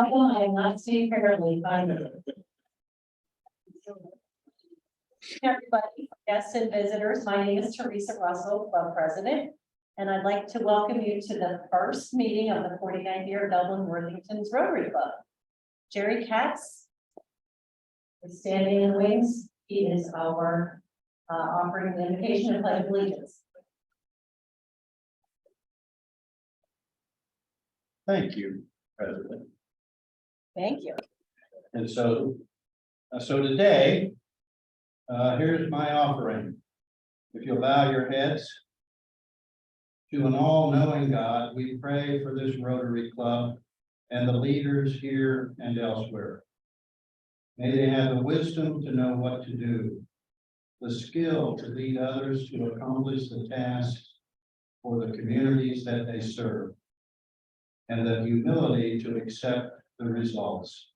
I am not Steve Fairley. Everybody, guests and visitors, my name is Teresa Russell, Club President, and I'd like to welcome you to the first meeting of the 49th year Dublin Worthington's Rotary Club. Jerry Katz is standing in the wings. He is our offering the invocation and pledge of allegiance. Thank you, President. Thank you. And so today, here's my offering. If you'll bow your heads. To an all-knowing God, we pray for this Rotary Club and the leaders here and elsewhere. May they have the wisdom to know what to do, the skill to lead others to accomplish the tasks for the communities that they serve, and the humility to accept the results.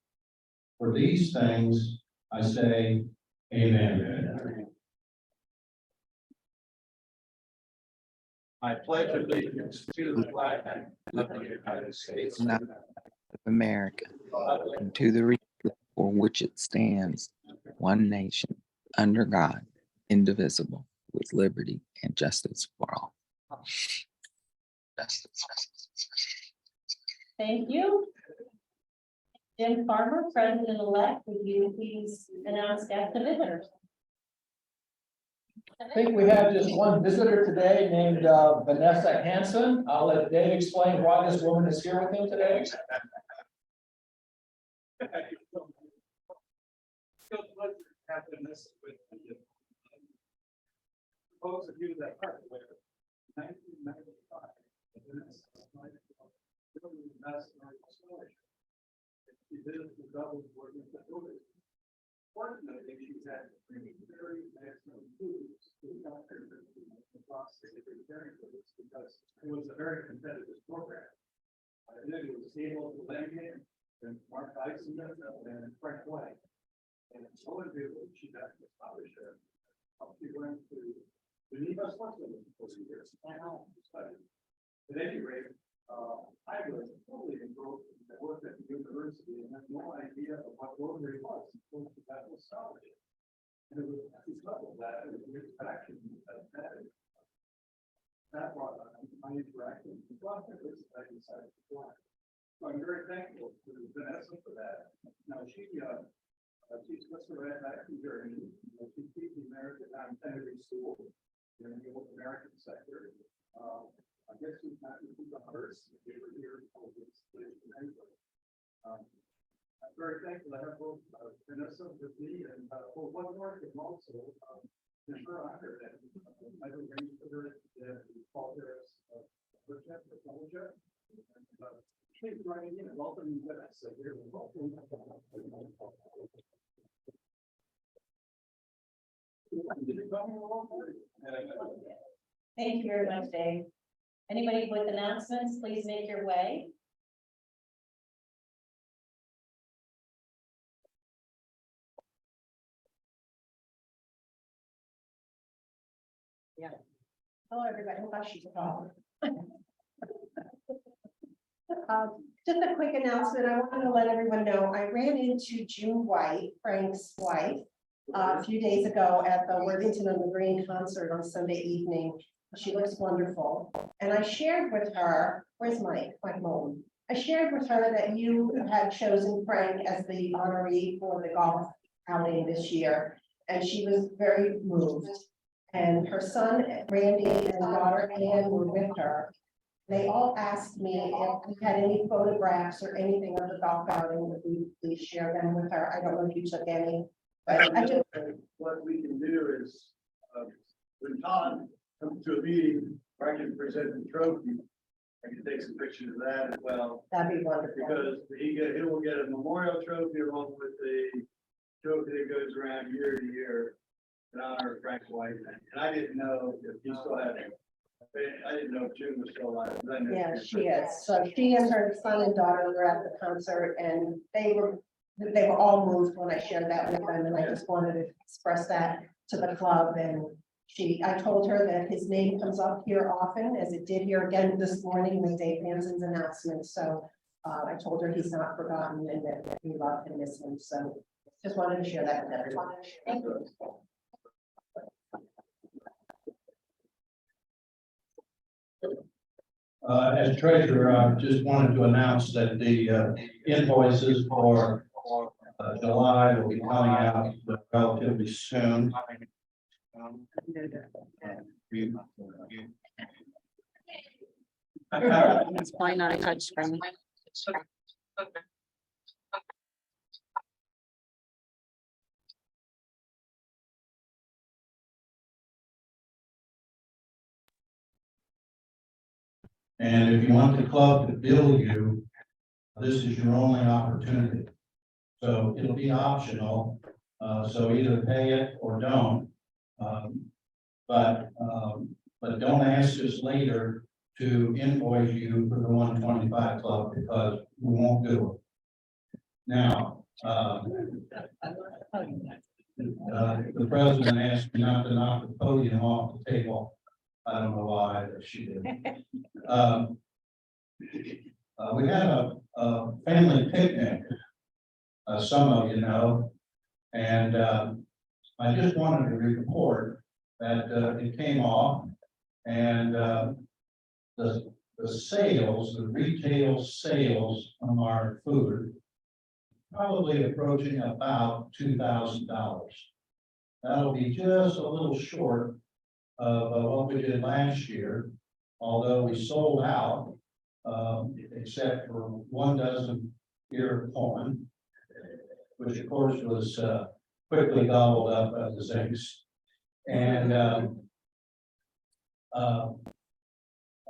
For these things, I say, amen. I pledge allegiance to the flag of the United States of America, and to the republic for which it stands, one nation, under God, indivisible, with liberty and justice for all. Thank you. Jim Farmer, President-elect, would you please announce guests and visitors? I think we have just one visitor today named Vanessa Hanson. I'll let Dave explain why this woman is here with him today. Those of you that are aware, 1995, she visited the Dublin Worthington Rotary. Fortunately, she's had very excellent students who got her across the secretary because it was a very competitive program. And then it was able to Langan and Mark Dyson and Frank White. And so what did she got the scholarship? She went to Geneva, Switzerland for 2 years. At any rate, I was totally engrossed in the work at the university and had no idea of what Rotary was. That was scholarship. And it was at this level that it was action that brought my interaction with this I decided to apply. So I'm very thankful to Vanessa for that. Now she's Swiss acting journey. She teaches the American Kennedy School in the American sector. I guess she's not the first here. I'm very thankful to have both Vanessa with me and for one more and also in her honor that I arranged for her to call her as project. Please join in and welcome Vanessa here. Thank you very much, Dave. Anybody with announcements, please make your way. Yeah. Hello, everybody. How she's calling. Just a quick announcement. I wanted to let everyone know I ran into June White, Frank's wife, a few days ago at the Worthington and the Green concert on Sunday evening. She looks wonderful. And I shared with her, where's Mike Moulton? I shared with her that you had chosen Frank as the honoree for the golf outing this year. And she was very moved. And her son, Randy, and daughter, Ann, were with her. They all asked me if we had any photographs or anything of the golf outing, that we please share them with her. I don't know if you took any. But I just, what we can do is when Todd comes to a meeting, I can present the trophy. I can take some pictures of that as well. that'd be wonderful. Because he will get a memorial trophy along with the trophy that goes around year to year in honor of Frank White. And I didn't know if he still had it. I didn't know if June was still alive. Yeah, she is. So she and her son and daughter were at the concert and they were all moved when I shared that with them. And I just wanted to express that to the club. And I told her that his name comes up here often, as it did here again this morning with Dave Hanson's announcement. So I told her he's not forgotten and that we love and miss him, so just wanted to share that with everyone. Thank you. As treasurer, I just wanted to announce that the invoices for July will be coming out relatively soon. It's probably not a touch screen. And if you want the club to bill you, this is your only opportunity. So it'll be optional, so either pay it or don't. But don't ask us later to invoice you for the 125 club because we won't do it. Now, the president asked me not to knock the podium off the table. I don't know why, but she did. We had a family picnic, some of you know, and I just wanted to report that it came off, and the sales, the retail sales on our food, probably approaching about $2,000. That'll be just a little short of what we did last year, although we sold out, except for 1 dozen ear of corn, which of course was quickly gobbled up by the Zincs. And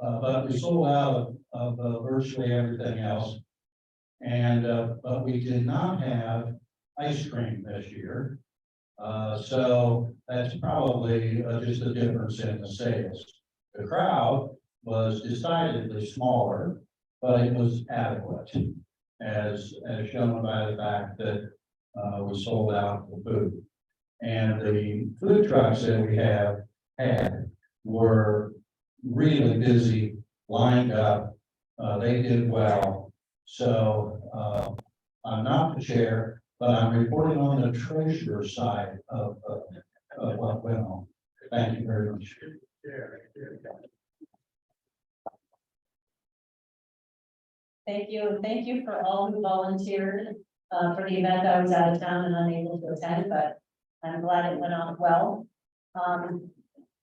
but we sold out of virtually everything else. And but we did not have ice cream this year. So that's probably just a difference in the sales. The crowd was decidedly smaller, but it was adequate, as shown by the fact that we sold out the food. And the food trucks that we had were really busy, lined up. They did well. So I'm not the chair, but I'm reporting on the treasurer side of what went on. Thank you very much. Thank you, and thank you for all who volunteered for the event. I was out of town and unable to attend, but I'm glad it went off well.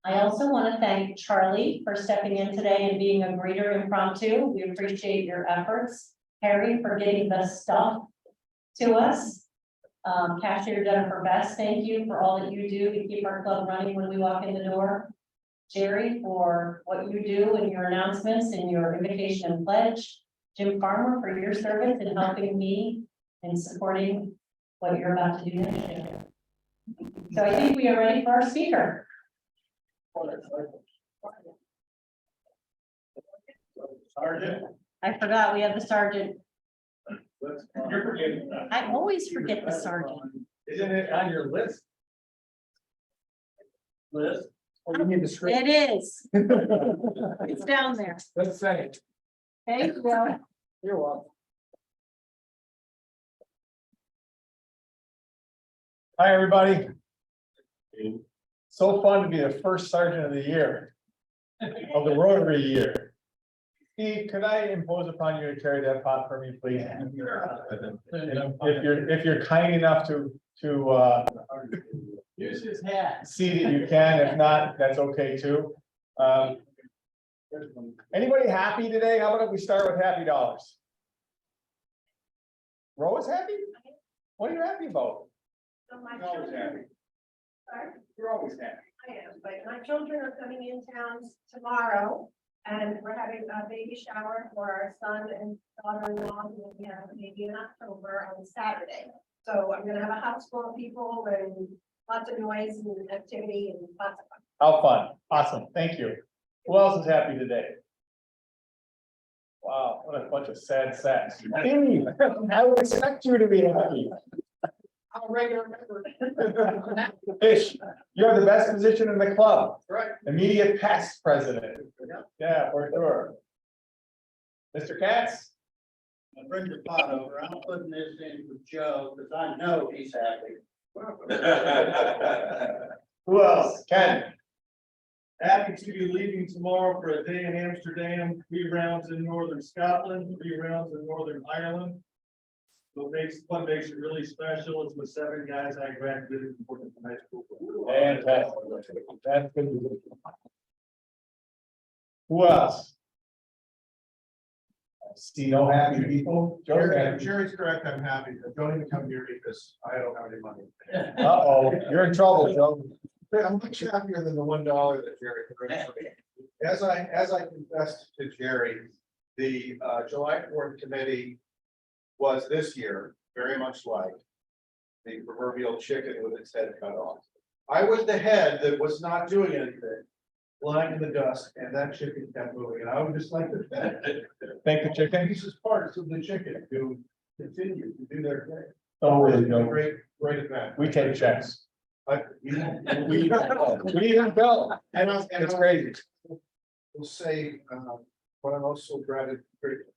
I also want to thank Charlie for stepping in today and being a greeter impromptu. We appreciate your efforts. Harry for getting the stuff to us. Cashier Jennifer Best, thank you for all that you do to keep our club running when we walk in the door. Jerry for what you do and your announcements and your invitation and pledge. Jim Farmer for your service and helping me and supporting what you're about to do next year. So I think we are ready for our speaker. Sergeant. I forgot we have the sergeant. You're forgetting that. I always forget the sergeant. Isn't it on your list? List? Oh, you need the script. It is. It's down there. Let's say it. Thank you. You're welcome. Hi, everybody. So fun to be the first sergeant of the year, of the Rotary year. Steve, could I impose upon you to carry that pot for me, please? If you're kind enough to Use his hat. see that you can, if not, that's okay too. Anybody happy today? How about if we start with happy dollars? Rose happy? What are you happy about? So my You're always children, happy. sorry, You're always happy. I am, but my children are coming in town tomorrow. And we're having a baby shower for our son and daughter-in-law, who will be having a baby in October on Saturday. So I'm gonna have a house full of people and lots of noise and activity and lots of fun. How fun. Awesome. Thank you. Who else is happy today? Wow, what a bunch of sad sacks. Steve, I would expect you to be happy. I'm a regular member. Fish, you have the best position in the club, Right. immediate past president. Yeah, for sure. Mr. Katz? Bring your pot over. I'm putting this in for Joe, because I know he's happy. Who else? Ken? Happy to be leaving tomorrow for a day in Amsterdam, 3 rounds in Northern Scotland, 3 rounds in Northern Ireland. What makes it really special is with 7 guys I graduated from Portland High School. Fantastic. That's good. Who else? I see no happy people. Joe's happy. Jerry's correct, I'm happy. Don't even come near me because I don't have any money. Uh-oh, you're in trouble, Joe. I'm much happier than the $1 that Jerry threw for me. As I confessed to Jerry, the July 4th committee was this year very much like the proverbial chicken with its head cut off. I was the head that was not doing anything, lying in the dust, and that chicken kept moving, and I would just like to Thank the chicken. pieces parts of the chicken to continue to do their thing. Oh, really, It's been a Joe? great event. We take checks. You know, We even bill. It's crazy. Will say, what I'm also grateful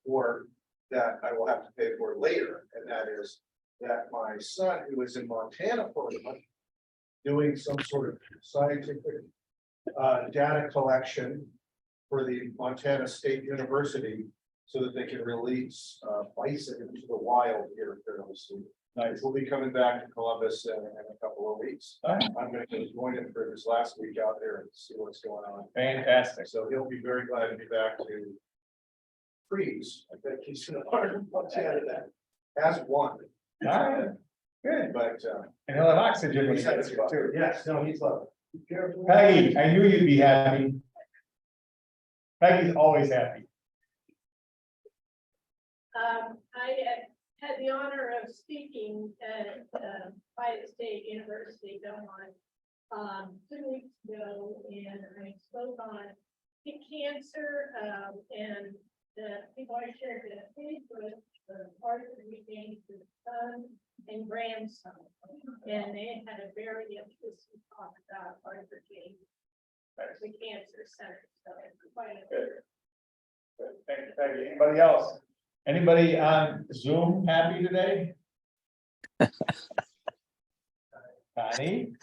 for that I will have to pay for later, and that is that my son, who is in Montana for a month, doing some sort of scientific data collection for the Montana State University, so that they can release bison into the wild here fairly soon. Nice. We'll be coming back to Columbus in a couple of weeks. All right. I'm gonna join him for his last week out there and see what's going on. Fantastic. So he'll be very glad to be back to freeze. I think he's gonna learn what's out of that. As one, All right, good. but And he'll have oxygen when he he's had gets his here fun. too. Yes, no, he's lovely. Peggy, I knew you'd be happy. Peggy's always happy. I had the honor of speaking at Ohio State University, Belmont, 2 weeks ago, and I spoke on skin cancer, and the people I shared that page with, the part of the weekend, the son and grandson, and they had a very interesting talk about Arthur King, the cancer center, so it's quite a. Good. Thank you, Peggy. Anybody else? Anybody on Zoom happy today? Connie,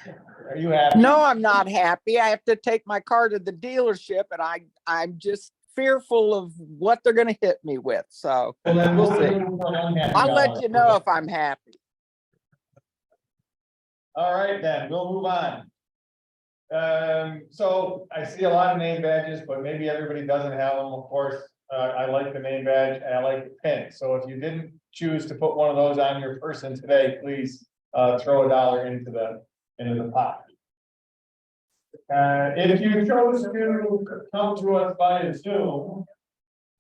are you happy? No, I'm not happy. I have to take my car to the dealership and I'm just fearful of what they're gonna hit me with. So Well, then we'll we'll see. do an unhappy I'll let dollar. you know if I'm happy. All right, then, we'll move on. So I see a lot of name badges, but maybe everybody doesn't have them, of course. I like the name badge and I like the pin. So if you didn't choose to put one of those on your person today, please throw $1 into the pot. If you chose to come to us via Zoom,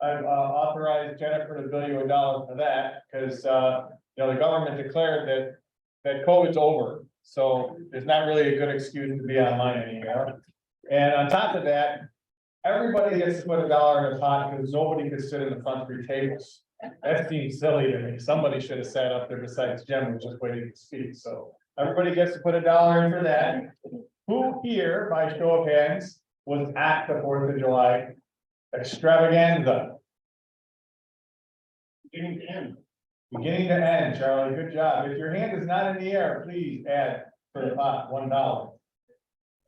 I've authorized Jennifer to bill you $1 for that, because the government declared that COVID's over. So there's not really a good excuse to be online anymore. And on top of that, everybody gets to put $1 in a pot because nobody could sit in the front 3 tables. That seems silly to me. Somebody should have sat up there besides Jim, who's just waiting to speak. So everybody gets to put $1 in for that. Who here, by show of hands, was at the 4th of July extravaganza? Beginning to end. Beginning to end, Charlie, good job. If your hand is not in the air, please add for the pot $1.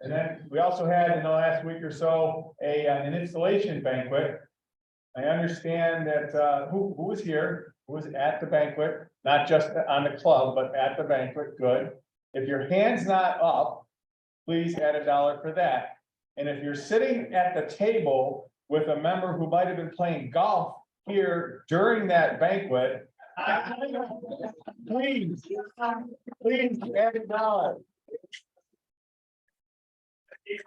And then we also had in the last week or so, an installation banquet. I understand that, who was here, who was at the banquet, not just on the club, but at the banquet, good. If your hand's not up, please add $1 for that. And if you're sitting at the table with a member who might have been playing golf here during that banquet, please add $1.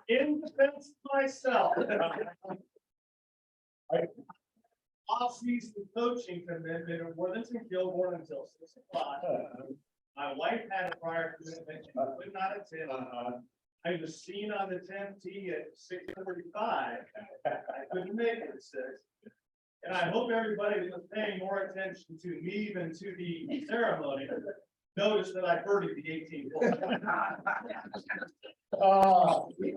In defense of myself. Off-season coaching commitment of Worthington Kilbourne until 6 o'clock. My wife had a prior commitment, she could not attend. I was seen on the 10th tee at 6:45. I couldn't make it at 6. And I hope everybody that was paying more attention to me than to the ceremony noticed that I birdied the 18th hole.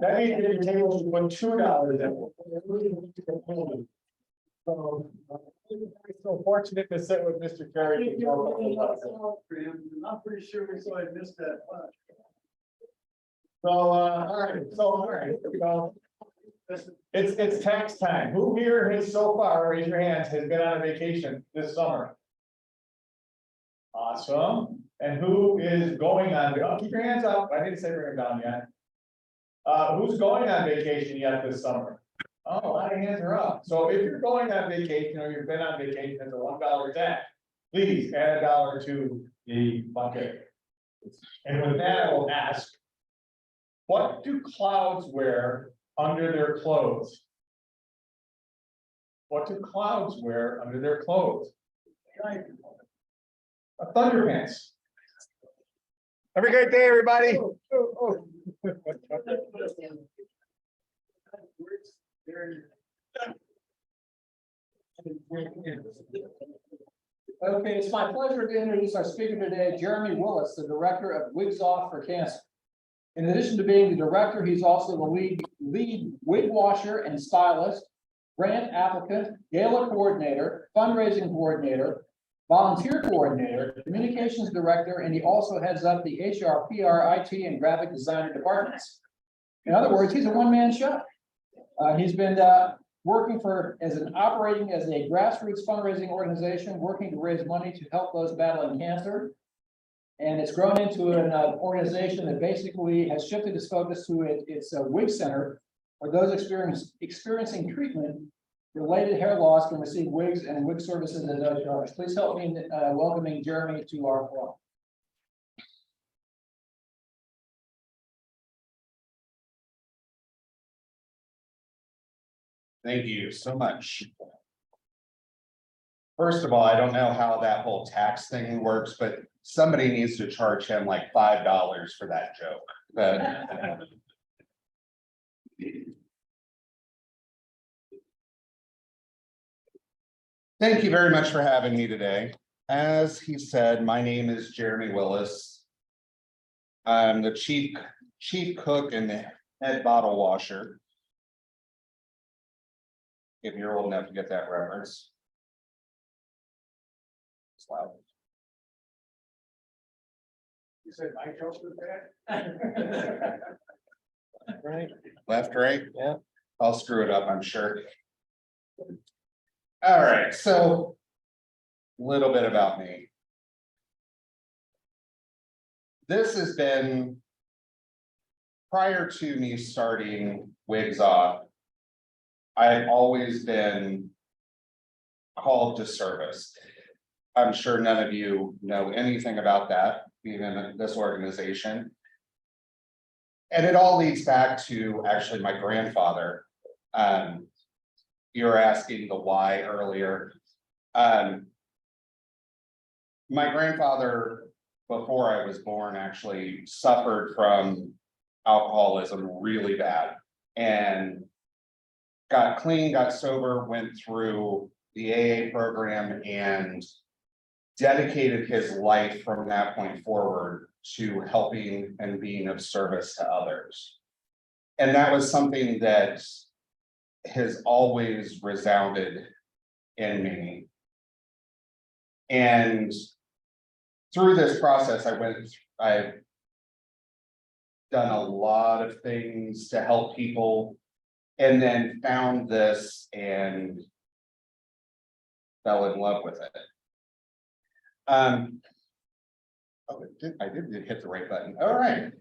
That means that your table should put $2 in. So, So fortunate to sit with Mr. Carey. I'm pretty sure we saw I missed that much. So, all right, here we go. It's tax time. Who here has so far, raise your hands, has been on a vacation this summer? Awesome. And who is going on, oh, keep your hands up. I didn't say bring them down yet. Who's going on vacation yet this summer? Oh, a lot of hands are up. So if you're going on vacation or you've been on vacation, it's a $1 tax. Please add $1 to the bucket. And with that, I will ask, what do clouds wear under their clothes? What do clouds wear under their clothes? A thunder pants. Have a great day, everybody. Okay, it's my pleasure to introduce our speaker today, Jeremy Willis, the Director of Wigs Off for Cancer. In addition to being the director, he's also the lead wig washer and stylist, grant applicant, gala coordinator, fundraising coordinator, volunteer coordinator, communications director, and he also heads up the HR, PR, IT, and graphic designer departments. In other words, he's a one-man show. He's been working operating as a grassroots fundraising organization, working to raise money to help those battling cancer. And it's grown into an organization that basically has shifted its focus to its wig center, where those experiencing treatment related hair loss can receive wigs and wig services at no charge. Please help me in welcoming Jeremy to our forum. Thank you so much. First of all, I don't know how that whole tax thing works, but somebody needs to charge him like $5 for that joke. But thank you very much for having me today. As he said, my name is Jeremy Willis. I'm the chief cook and the head bottle washer. If you're old enough to get that reference. It's loud. You said my joke was bad? Right. Left, right? Yeah. I'll screw it up, I'm sure. All right, so a little bit about me. This has been prior to me starting Wigs Off. I've always been called to service. I'm sure none of you know anything about that, being in this organization. And it all leads back to actually my grandfather. You were asking the why earlier. My grandfather, before I was born, actually suffered from alcoholism really bad and got clean, got sober, went through the AA program and dedicated his life from that point forward to helping and being of service to others. And that was something that has always resounded in me. And through this process, I've done a lot of things to help people, and then found this and fell in love with it. Oh, I did hit the right button. All right.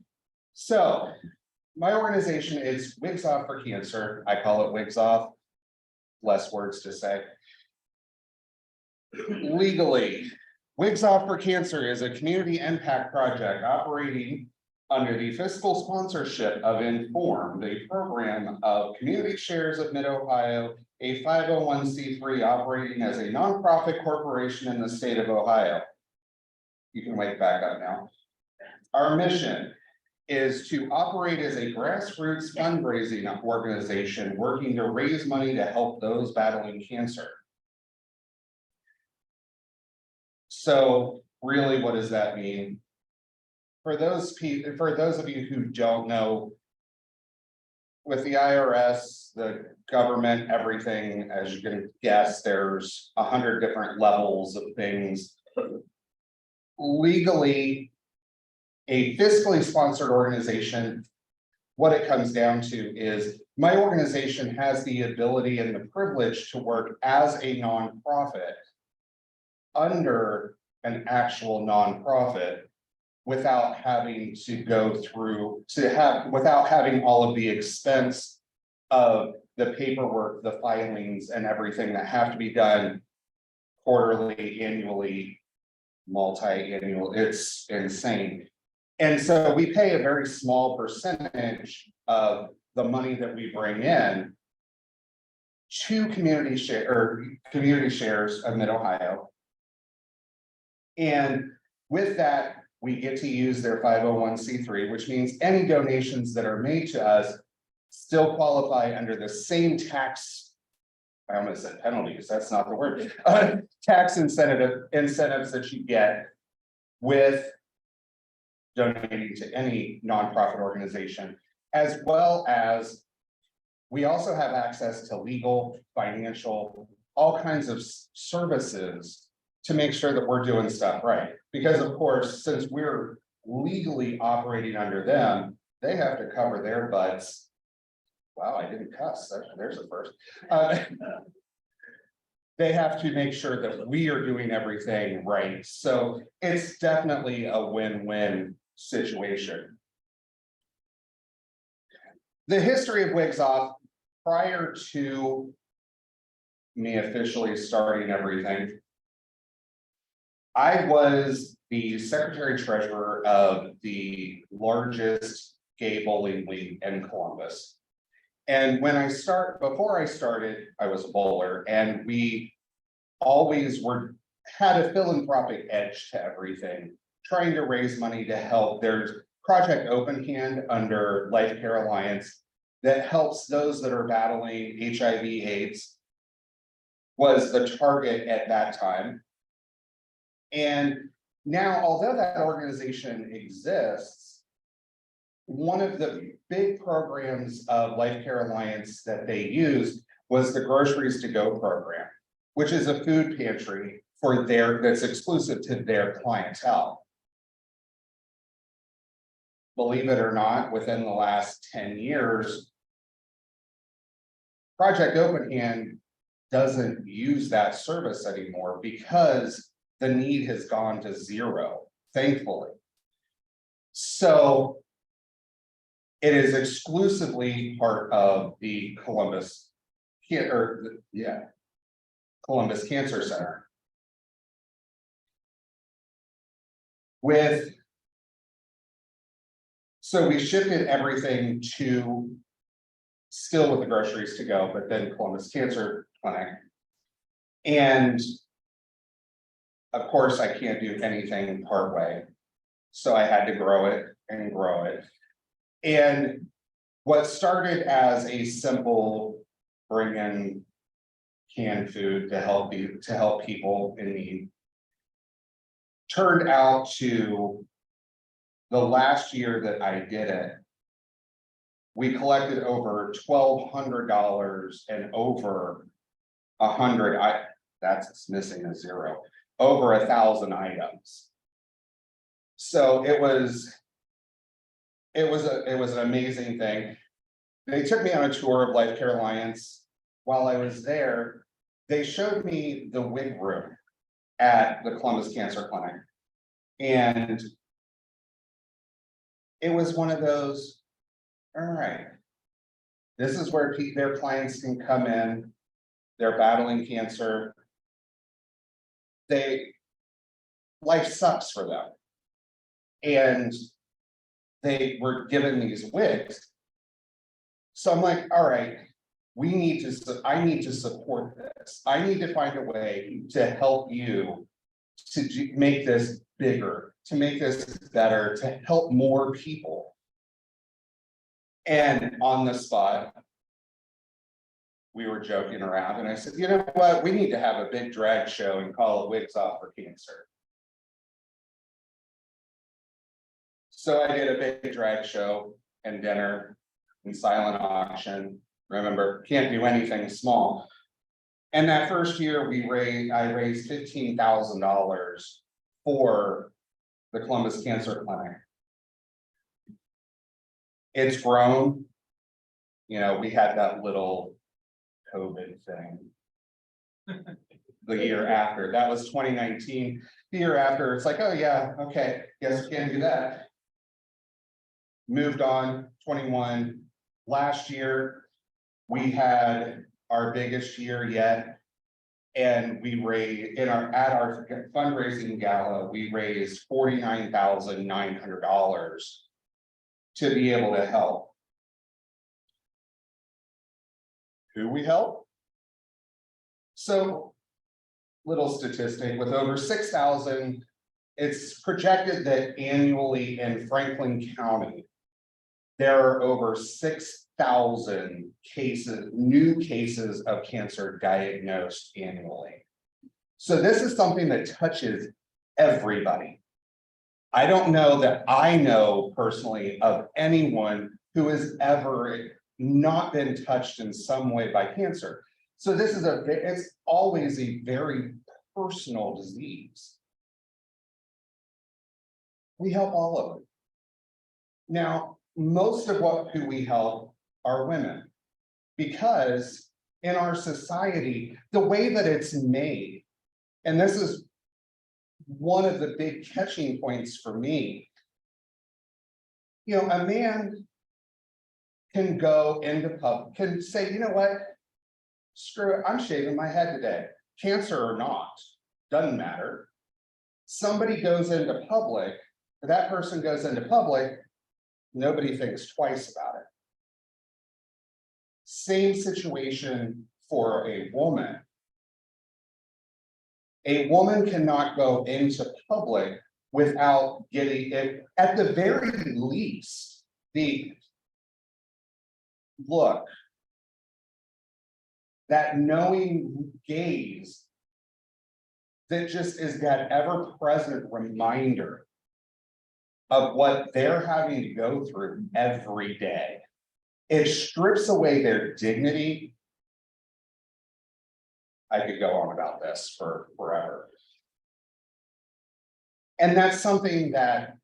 So my organization is Wigs Off for Cancer. I call it Wigs Off. Less words to say. Legally, Wigs Off for Cancer is a community impact project operating under the fiscal sponsorship of Inform, the program of Community Shares of Mid-Ohio, a 501c3 operating as a nonprofit corporation in the state of Ohio. You can wake back up now. Our mission is to operate as a grassroots fundraising organization working to raise money to help those battling cancer. So really, what does that mean? For those of you who don't know with the IRS, the government, everything, as you can guess, there's 100 different levels of things. Legally, a fiscally sponsored organization, what it comes down to is my organization has the ability and the privilege to work as a nonprofit under an actual nonprofit without having to go through without having all of the expense of the paperwork, the filings and everything that have to be done quarterly, annually, multi-annual. It's insane. And so we pay a very small percentage of the money that we bring in to community shares of Mid-Ohio. And with that, we get to use their 501c3, which means any donations that are made to us still qualify under the same tax. I almost said penalties, that's not the word. Tax incentives that you get with donating to any nonprofit organization, as well as we also have access to legal, financial, all kinds of services to make sure that we're doing stuff right. Because of course, since we're legally operating under them, they have to cover their butts. Wow, I didn't cuss. There's a first. They have to make sure that we are doing everything right. So it's definitely a win-win situation. The history of Wigs Off, prior to me officially starting everything, I was the secretary treasurer of the largest gay bowling league in Columbus. And before I started, I was a bowler, and we always had a philanthropic edge to everything, trying to raise money to help. There's Project Open Hand under Life Care Alliance that helps those that are battling HIV/AIDS, was the target at that time. And now, although that organization exists, one of the big programs of Life Care Alliance that they used was the Groceries to Go program, which is a food pantry that's exclusive to their clientele. Believe it or not, within the last 10 years, Project Open Hand doesn't use that service anymore because the need has gone to zero, thankfully. So it is exclusively part of the Columbus Cancer Center. So we shifted everything to still with the Groceries to Go, but then Columbus Cancer Clinic. And of course, I can't do anything partway. So I had to grow it and grow it. And what started as a simple bring in canned food to help people in need turned out to, the last year that I did it, we collected over $1,200 and over 100. That's missing a zero. Over 1,000 items. So it was an amazing thing. They took me on a tour of Life Care Alliance. While I was there, they showed me the wig room at the Columbus Cancer Clinic. And it was one of those, all right, this is where their clients can come in. They're battling cancer. Life sucks for them. And they were given these wigs. So I'm like, all right, I need to support this. I need to find a way to help you to make this bigger, to make this better, to help more people. And on the spot, we were joking around and I said, you know what, we need to have a big drag show and call it Wigs Off for Cancer. So I did a big drag show and dinner and silent auction. Remember, can't do anything small. And that first year I raised $15,000 for the Columbus Cancer Clinic. It's grown. You know, we had that little COVID thing. The year after, that was 2019. The year after, it's like, oh yeah, okay, guess we can't do that. Moved on, 21. Last year, we had our biggest year yet. And we raised at our fundraising gala, we raised $49,900 to be able to help. Who we help? So, little statistic, with over 6,000, it's projected that annually in Franklin County, there are over 6,000 cases, new cases of cancer diagnosed annually. So this is something that touches everybody. I don't know that I know personally of anyone who has ever not been touched in some way by cancer. So this is it's always a very personal disease. We help all of them. Now, most of who we help are women, because in our society, the way that it's made, and this is one of the big catching points for me, you know, a man can go into public, can say, you know what, screw it, I'm shaving my head today, cancer or not, doesn't matter. Somebody goes into public, that person goes into public, nobody thinks twice about it. Same situation for a woman. A woman cannot go into public without getting it, at the very least, the look, that knowing gaze that just is that ever-present reminder of what they're having to go through every day. It strips away their dignity. I could go on about this for forever. And that's something that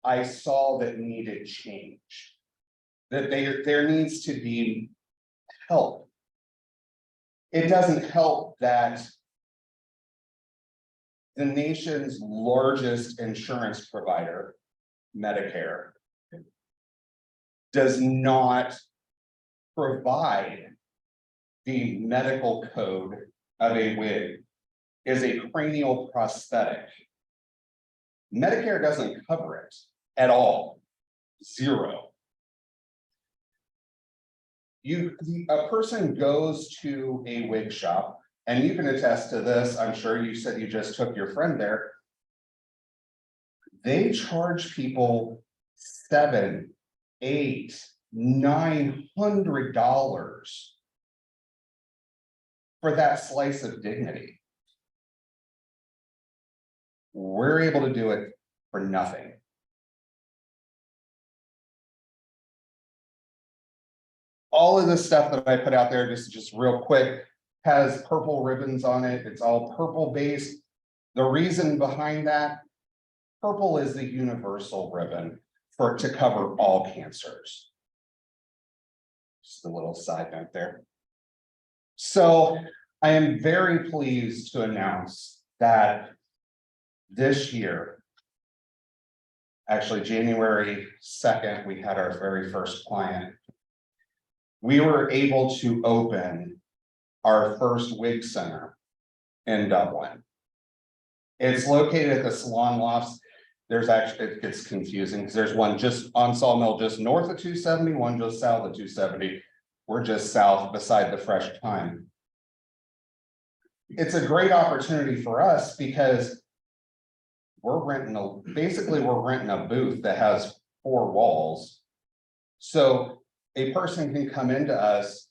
I saw that needed change. That there needs to be help. It doesn't help that the nation's largest insurance provider, Medicare, does not provide the medical code of a wig is a cranial prosthetic. Medicare doesn't cover it at all, zero. A person goes to a wig shop, and you can attest to this, I'm sure you said you just took your friend there. They charge people $700, $800, $900 for that slice of dignity. We're able to do it for nothing. All of this stuff that I put out there, just real quick, has purple ribbons on it. It's all purple based. The reason behind that, purple is the universal ribbon to cover all cancers. Just a little side note there. So I am very pleased to announce that this year, actually January 2nd, we had our very first client. We were able to open our first wig center in Dublin. It's located at the Salon Lofts. There's actually, it gets confusing because there's one just on Sawmill, just north of 270, one just south of 270. We're just south beside the Fresh Time. It's a great opportunity for us because we're renting a booth that has 4 walls. So a person can come into us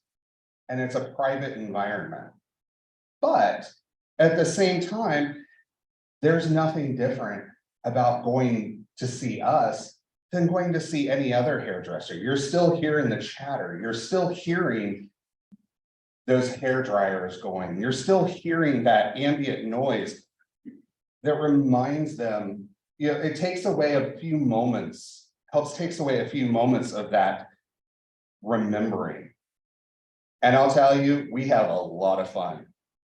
and it's a private environment. But at the same time, there's nothing different about going to see us than going to see any other hairdresser. You're still hearing the chatter. You're still hearing those hair dryers going. You're still hearing that ambient noise that reminds them, it takes away a few moments, takes away a few moments of that remembering. And I'll tell you, we have a lot of fun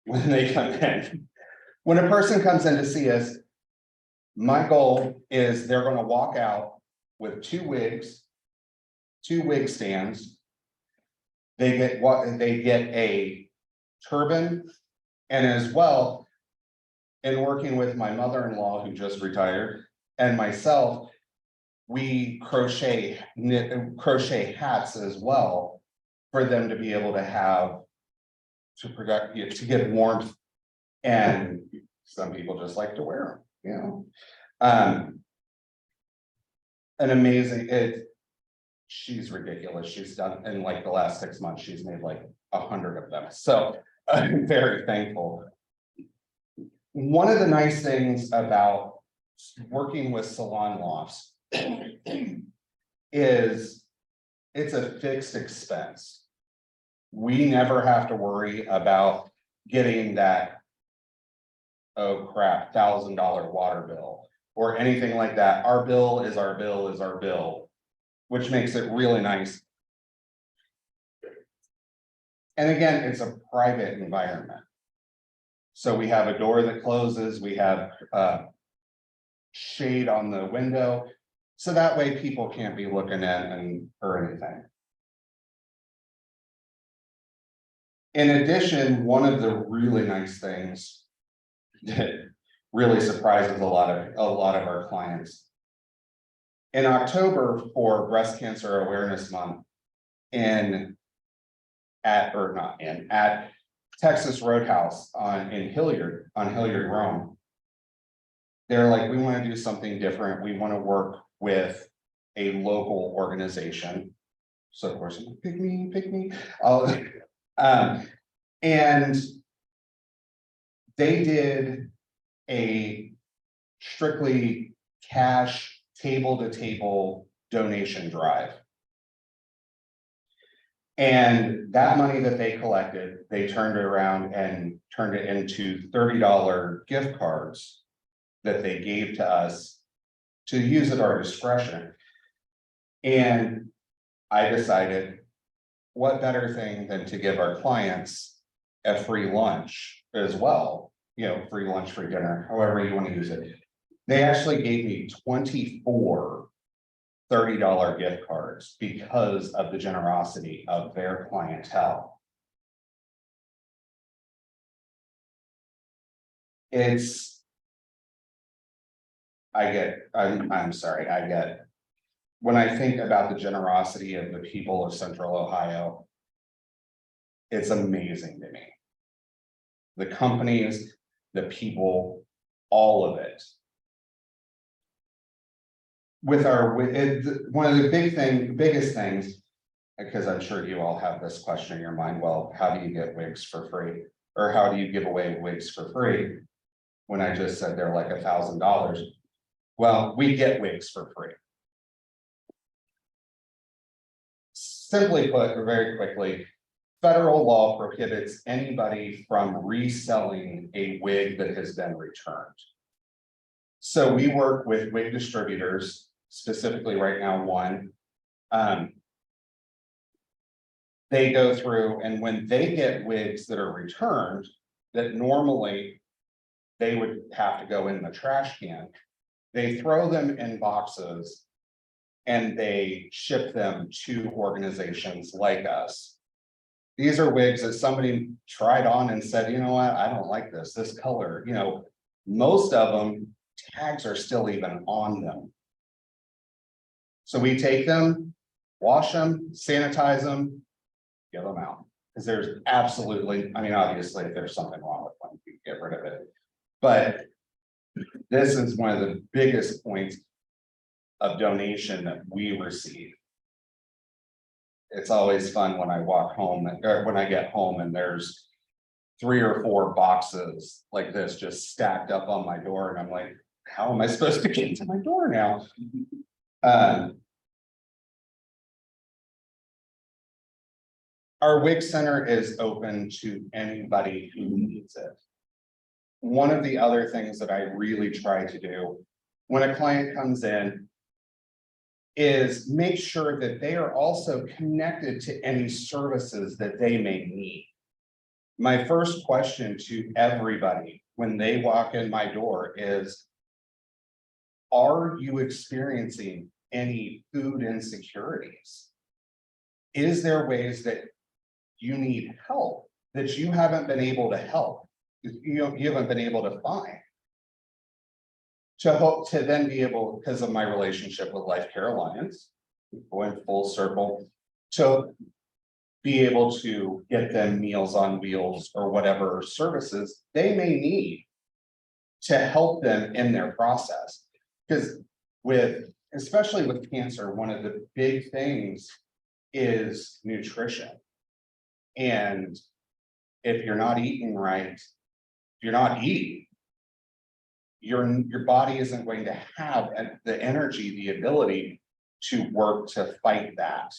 when they come in. When a person comes in to see us, my goal is they're going to walk out with 2 wigs, 2 wig stands. They get a turban, and as well, in working with my mother-in-law who just retired and myself, we crochet hats as well for them to be able to have to get warmth, and some people just like to wear them, an amazing she's ridiculous. She's done in like the last 6 months, she's made like 100 of them. So I'm very thankful. One of the nice things about working with salon lofts is it's a fixed expense. We never have to worry about getting that, oh crap, $1,000 water bill or anything like that. Our bill is our bill is our bill, which makes it really nice. And again, it's a private environment. So we have a door that closes, we have shade on the window, so that way people can't be looking in or anything. In addition, one of the really nice things that really surprises a lot of our clients. In October for Breast Cancer Awareness Month, at Texas Roadhouse in Hilliard, Rome. They're like, we want to do something different. We want to work with a local organization. So of course, I'm like, pick me. And they did a strictly cash table-to-table donation drive. And that money that they collected, they turned it around and turned it into $30 gift cards that they gave to us to use at our discretion. And I decided, what better thing than to give our clients a free lunch as well, free lunch, free dinner, however you want to use it. They actually gave me 24 $30 gift cards because of the generosity of their clientele. I'm sorry, when I think about the generosity of the people of Central Ohio, it's amazing to me. The companies, the people, all of it. One of the biggest things, because I'm sure you all have this question in your mind, well, how do you get wigs for free? Or how do you give away wigs for free? When I just said they're like $1,000. Well, we get wigs for free. Simply put, or very quickly, federal law prohibits anybody from reselling a wig that has been returned. So we work with wig distributors, specifically right now one. They go through, and when they get wigs that are returned, that normally they would have to go in the trash can, they throw them in boxes and they ship them to organizations like us. These are wigs that somebody tried on and said, you know what, I don't like this color. Most of them, tags are still even on them. So we take them, wash them, sanitize them, give them out. Because there's absolutely, obviously, if there's something wrong with one, you get rid of it. But this is one of the biggest points of donation that we receive. It's always fun when I walk home, or when I get home and there's 3 or 4 boxes like this just stacked up on my door, and I'm like, how am I supposed to get to my door now? Our WIC Center is open to anybody who needs it. One of the other things that I really try to do when a client comes in is make sure that they are also connected to any services that they may need. My first question to everybody when they walk in my door is, are you experiencing any food insecurities? Is there ways that you need help that you haven't been able to help? You haven't been able to find. To hope to then be able, because of my relationship with Life Care Alliance, going full circle, to be able to get them Meals on Wheels or whatever services they may need to help them in their process. Because especially with cancer, one of the big things is nutrition. And if you're not eating right, if you're not eating, your body isn't going to have the energy, the ability to work to fight that.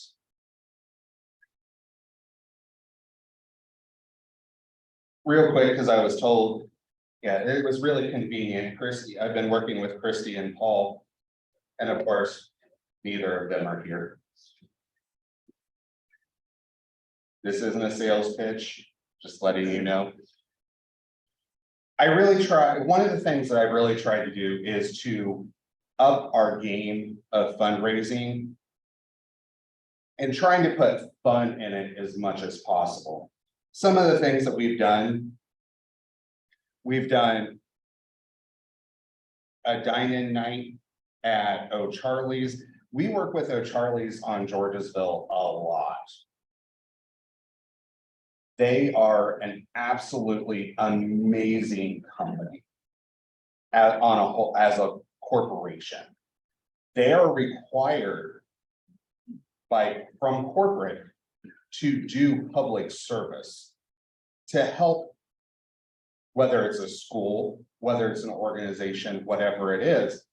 Real quick, because I was told, yeah, it was really convenient. Christy, I've been working with Christy and Paul, and of course, neither of them are here. This isn't a sales pitch, just letting you know. I really try, one of the things that I really tried to do is to up our game of fundraising and trying to put fun in it as much as possible. Some of the things that we've done a dine-in night at O'Charlie's. We work with O'Charlie's on Georgesville a lot. They are an absolutely amazing company as a corporation. They are required from corporate to do public service to help, whether it's a school, whether it's an organization, whatever it is.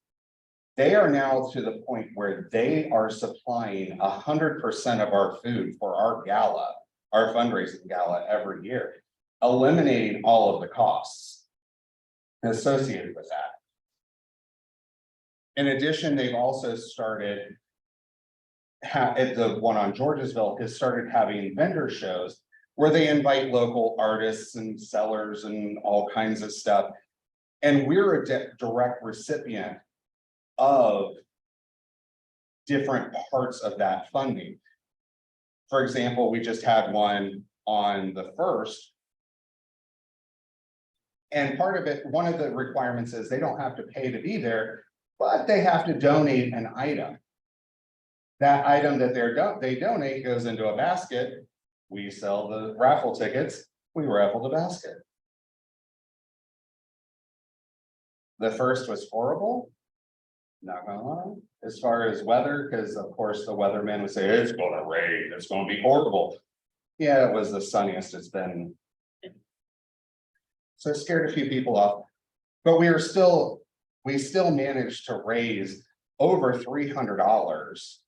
They are now to the point where they are supplying 100% of our food for our gala, our fundraising gala every year, eliminating all of the costs associated with that. In addition, they've also started, the one on Georgesville has started having vendor shows where they invite local artists and sellers and all kinds of stuff. And we're a direct recipient of different parts of that funding. For example, we just had one on the 1st. And part of it, one of the requirements is they don't have to pay to be there, but they have to donate an item. That item that they donate goes into a basket. We sell the raffle tickets, we raffle the basket. The 1st was horrible. Not gonna lie, as far as weather, because of course the weatherman would say it's gonna rain, it's gonna be horrible. Yeah, it was the sunniest it's been. So it scared a few people off, but we still managed to raise over $300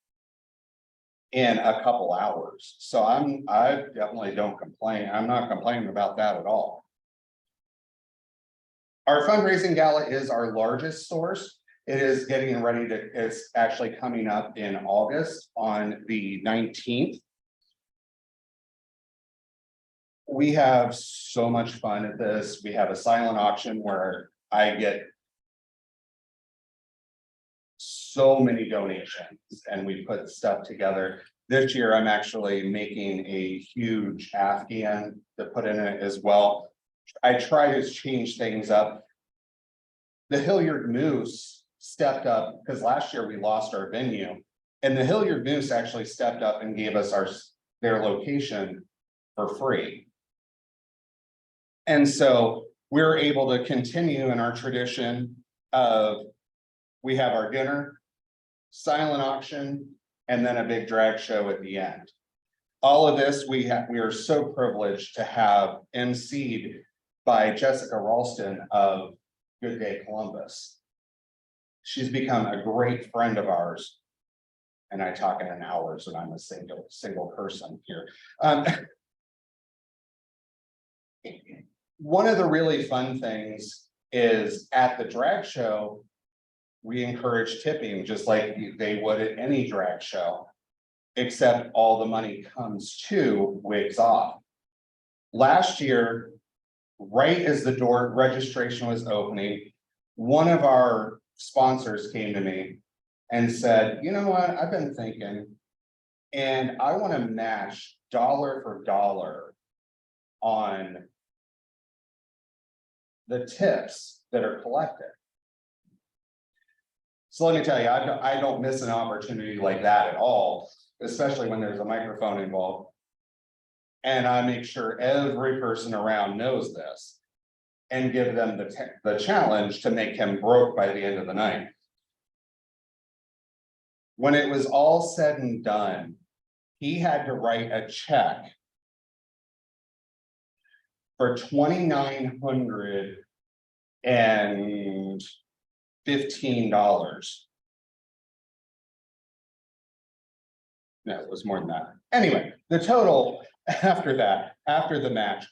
in a couple hours. So I definitely don't complain. I'm not complaining about that at all. Our fundraising gala is our largest source. It is getting ready it's actually coming up in August on the 19th. We have so much fun at this. We have a silent auction where I get so many donations and we put stuff together. This year, I'm actually making a huge Afghan to put in it as well. I try to change things up. The Hilliard Moose stepped up because last year we lost our venue, and the Hilliard Moose actually stepped up and gave us their location for free. And so we're able to continue in our tradition of, we have our dinner, silent auction, and then a big drag show at the end. All of this, we are so privileged to have emceed by Jessica Ralston of Good Day Columbus. She's become a great friend of ours And I talk in an hour, so I'm a single person here. One of the really fun things is at the drag show, we encourage tipping just like they would at any drag show. Except all the money comes to Wigs Off. Last year, right as the door registration was opening, one of our sponsors came to me and said, you know what, I've been thinking, and I want to match dollar for dollar on the tips that are collected. So let me tell you, I don't miss an opportunity like that at all, especially when there's a microphone involved. And I make sure every person around knows this and give them the challenge to make him broke by the end of the night. When it was all said and done, he had to write a check for $2,915. No, it was more than that. Anyway, the total after that, after the match,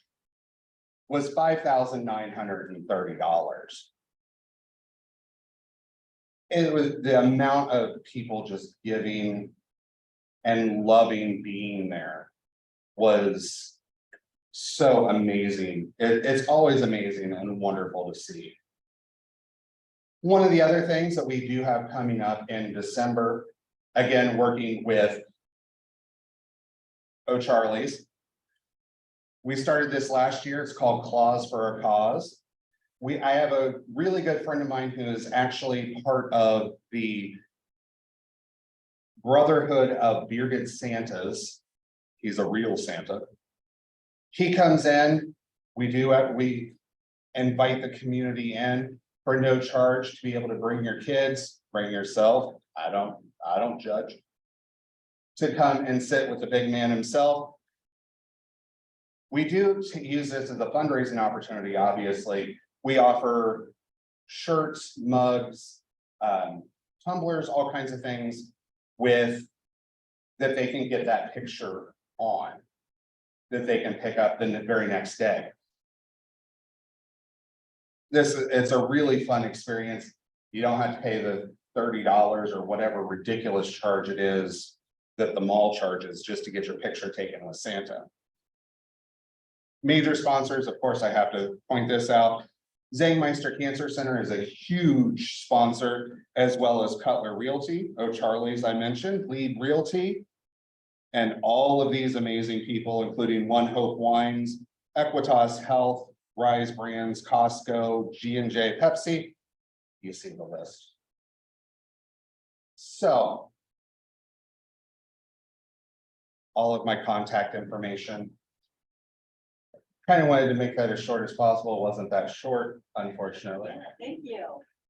was $5,930. It was the amount of people just giving and loving being there was so amazing. It's always amazing and wonderful to see. One of the other things that we do have coming up in December, again, working with O'Charlie's. We started this last year. It's called Claws for a Cause. I have a really good friend of mine who is actually part of the Brotherhood of Bearded Santas. He's a real Santa. He comes in, we invite the community in for no charge to be able to bring your kids, bring yourself. I don't judge. To come and sit with the big man himself. We do use this as a fundraising opportunity, obviously. We offer shirts, mugs, tumblers, all kinds of things that they can get that picture on, that they can pick up the very next day. It's a really fun experience. You don't have to pay the $30 or whatever ridiculous charge it is that the mall charges just to get your picture taken with Santa. Major sponsors, of course, I have to point this out. Zangmeister Cancer Center is a huge sponsor, as well as Cutler Realty, O'Charlie's I mentioned, Lead Realty, and all of these amazing people, including One Hope Wines, Equitas Health, Rise Brands, Costco, G&J Pepsi. You see the list. So, all of my contact information. Kind of wanted to make that as short as possible. It wasn't that short, unfortunately. Thank you.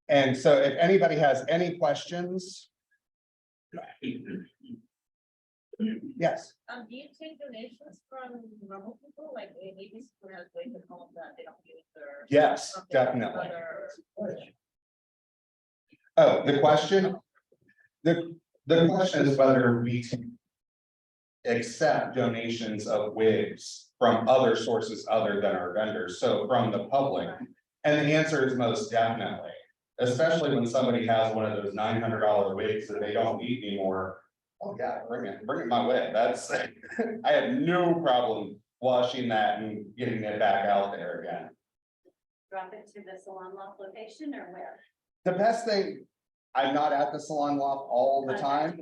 And so if anybody has any questions. Yes, Do you take donations from normal people, like maybe who has ways at home that they don't use their? yes, something definitely. other- Oh, the question? The question is whether we can accept donations of wigs from other sources other than our vendors, so from the public. And the answer is most definitely, especially when somebody has one of those $900 wigs that they don't need anymore. Oh yeah, bring it my way. That's, I have no problem washing that and getting it back out there again. Drop it to the Salon Loft location or where? The best thing, I'm not at the salon loft all the time.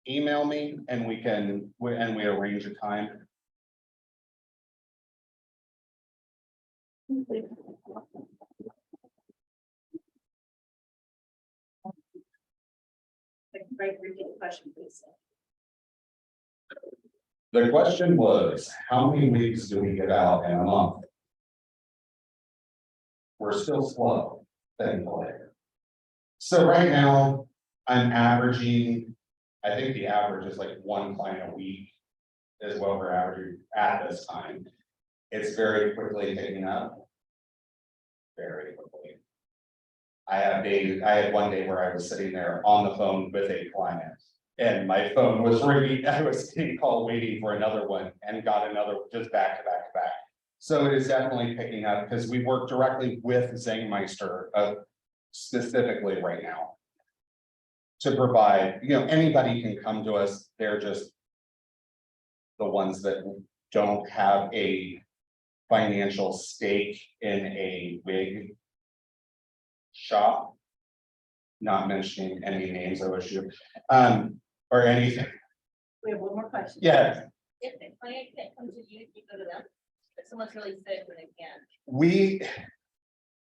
Email me and we arrange a time. Great, repeat the question, please. The question was, how many wigs do we get out in a month? We're still slow, thankfully. So right now, I'm averaging, I think the average is like one client a week is what we're averaging at this time. It's very quickly picking up. Very quickly. I had one day where I was sitting there on the phone with a client And my phone was ringing, I was getting call waiting for another one and got another just back to back to back. So it is definitely picking up because we work directly with Zangmeister specifically right now. To provide, anybody can come to us, they're just the ones that don't have a financial stake in a wig shop. Not mentioning any names, I wish you, or anything. We have one more question. Yeah, If the client can't come to you, you go to them. If someone's really sick and they can't.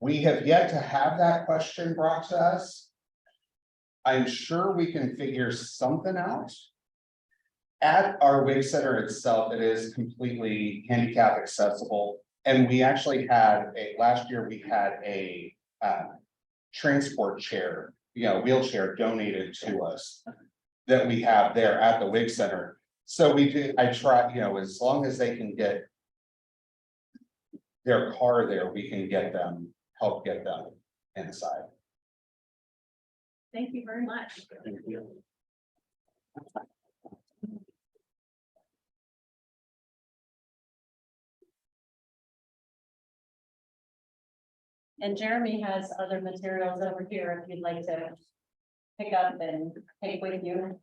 we have yet to have that question brought to us. I'm sure we can figure something out. At our wig center itself, it is completely handicap accessible. And we actually had last year we had a transport chair, wheelchair donated to us. That we have there at the wig center. So I try, as long as they can get their car there, we can help get them inside. Thank you very much. And Jeremy has other materials over here if you'd like to pick up and take with you.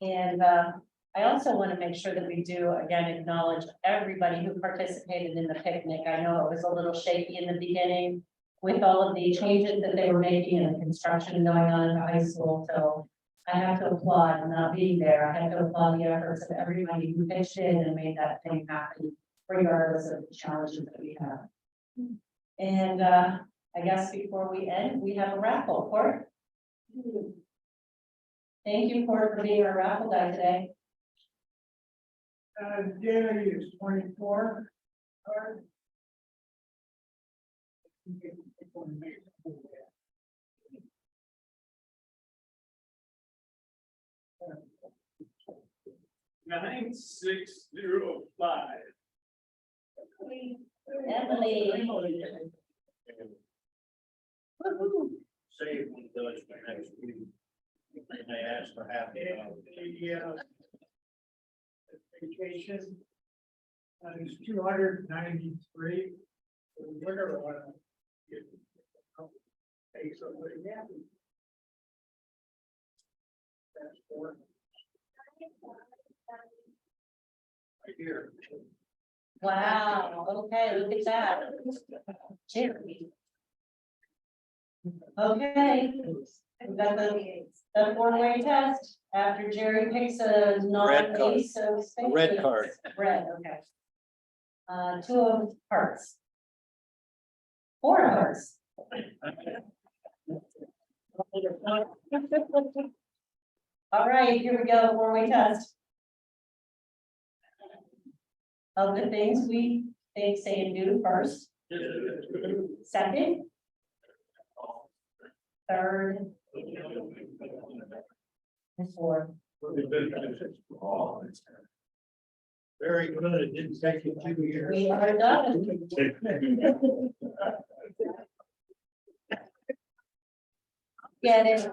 And I also want to make sure that we do, again, acknowledge everybody who participated in the picnic. I know it was a little shaky in the beginning with all of the changes that they were making and the construction going on in the high school. So I have to applaud not being there. I have to applaud the efforts of everybody who pitched in and made that thing happen, regardless of the challenges that we have. And I guess before we end, we have a raffle. Court. Thank you, Court, for being our raffle guy today. Data is 24. Card. 9605. Emily. Woo-hoo. Save one of those for next week. And they asked for half the vacation. It's 293. We're gonna want to pay somebody. That's four. Right here. Wow, okay, look at that. Jeremy. Okay, we got the four-way test after Jerry picks a non-ace of spades. Red card. Red, okay. 2 of hearts. 4 of hearts. All right, here we go, four-way test. Of the things we think, say, and do first. Second. Third. And fourth. Very good. It didn't take you 2 years. We are done. Get it.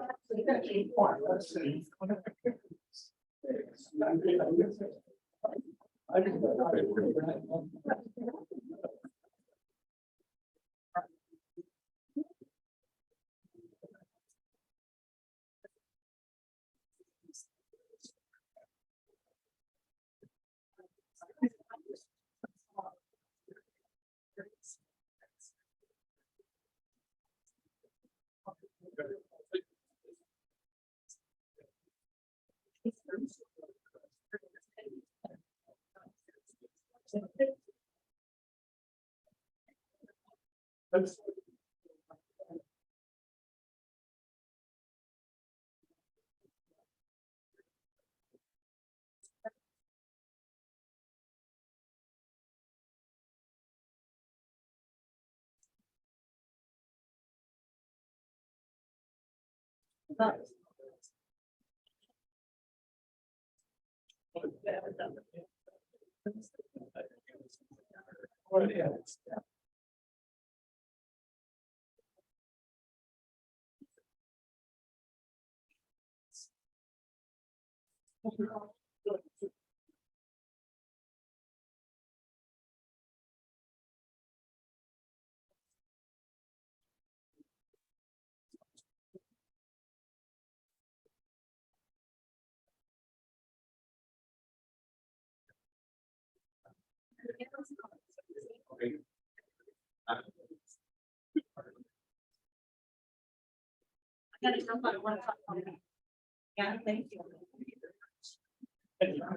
Yeah, thank you.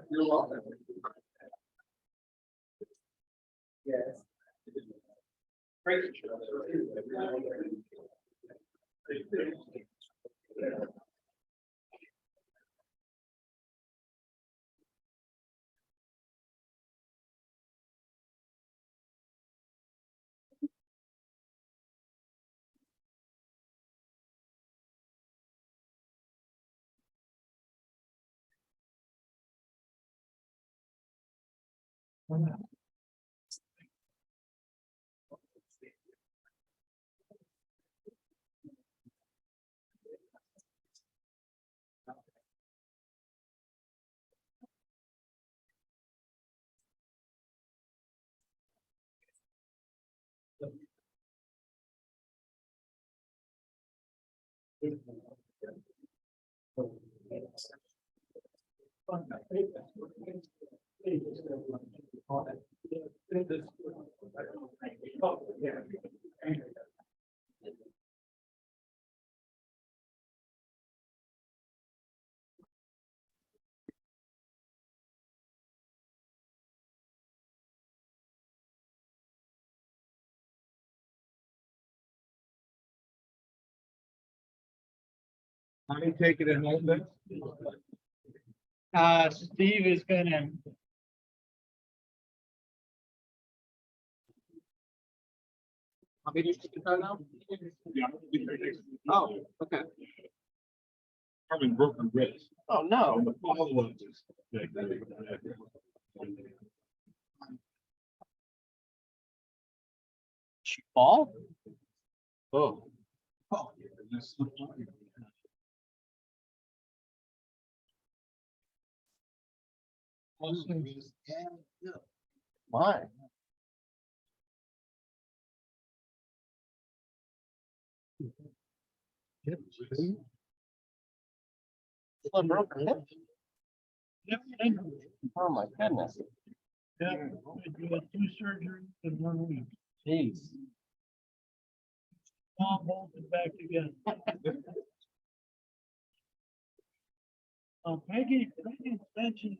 You're welcome. Yes. Great. Let me take it in a little bit. Steve is gonna. Want me to take the time now? Oh, okay. Probably broken wrist. Oh, no. Fall? Oh. Why? Still a broken hip? Oh, my goodness. Yeah, you had 2 surgeries in 1 week. Jeez. All bolted back together. Peggy mentioned.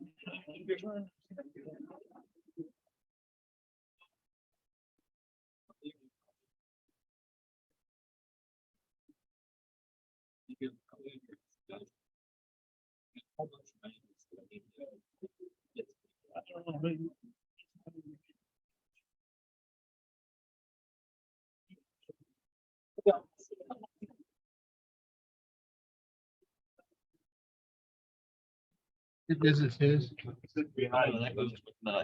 I don't know, maybe. This is his. Behind that goes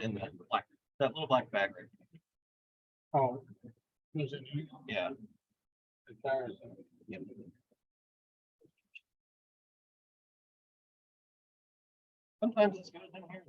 in the black, that little black bag right there. Oh. Was it you? Yeah. Yep. Sometimes it's good in here.